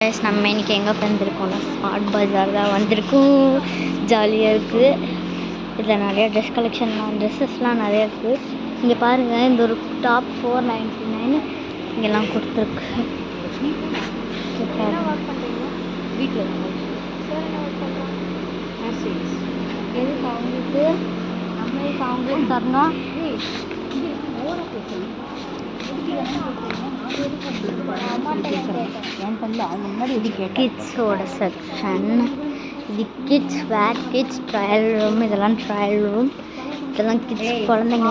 நம்ம இன்றைக்கி எங்கே வந்திருக்கோம்னா ஸ்மார்ட் பஜார் தான் வந்திருக்கோம். ஜாலியாக இருக்குது. இதில் நிறையா ட்ரெஸ் கலெக்ஷன்லாம் ட்ரெஸ்ஸஸ்லாம் நிறையா இருக்குது. இங்கே பாருங்கள், இந்த ஒரு டாப் 499 இங்கெல்லாம் கொடுத்துருக்கு. வீட்டில் எதுக்கு அவங்களுக்கு நம்மளுக்கு அவங்களுக்கு தரணும். கிட்ஸோட செக்ஷன் இது. கிட்ஸ் வேர், கிட்ஸ் ட்ரையல் ரூம். இதெல்லாம் ட்ரையல் ரூம். இதெல்லாம் கிட்ஸ் குழந்தைங்க.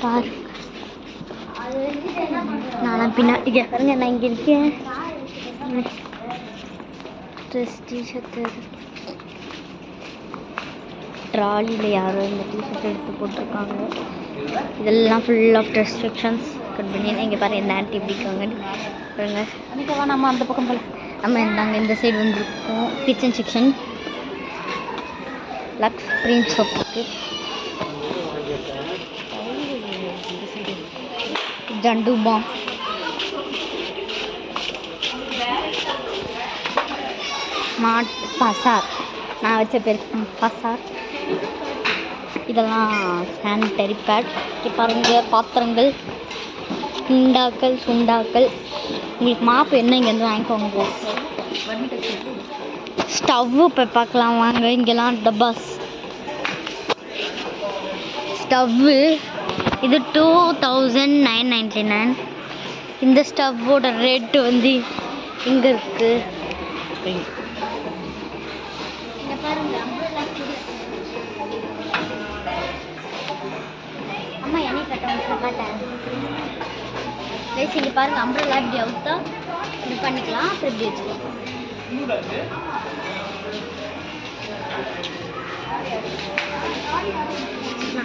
பாரு, நான் பின்னாடி பாருங்க, நான் இங்கே இருக்கேன். ட்ரெஸ் டிஷர்ட்டு ட்ராலியில் யாரோ இந்த டிஷர்ட் எடுத்து போட்டிருக்காங்க. இதெல்லாம் ஃபுல் ஆஃப் ரெஸ்ட்ரிக்ஷன்ஸ் கட் பண்ணி. இங்கே பாருங்கள், இந்த ஆன்ட்டி எப்படி இருக்காங்கன்னு பாருங்க. அன்றைக்கவா நம்ம அந்த பக்கம் போல நம்ம இருந்தாங்க. இந்த சைடு வந்துருக்கோம். Kitchen section. லக்ஸ் ப்ரீம் சோப் இருக்குது. ஜண்டுபாம். ஸ்மார்ட் பசார். நான் வச்ச பேர் பசார். இதெல்லாம் சானிடரி பேட். இப்போ பாருங்கள், பாத்திரங்கள், குண்டாக்கள், சுண்டாக்கள். உங்களுக்கு மாப்பு என்ன இங்கேருந்து வாங்கிக்கோங்க. ஸ்டவ்வு போய் பார்க்கலாம் வாங்க. இங்கெல்லாம் டப்பாஸ் ஸ்டவ்வு. இது 2999. இந்த ஸ்டவ்வோட ரேட்டு வந்து இங்கே இருக்குது. அம்மா என்னை கட்ட மாட்டேன். இங்கே பாருங்கள், அம்ப்ரெல்லா இப்படி அவுத்தா இப்படி பண்ணிக்கலாம். அப்புறம் இப்படி வச்சுக்கலாம்.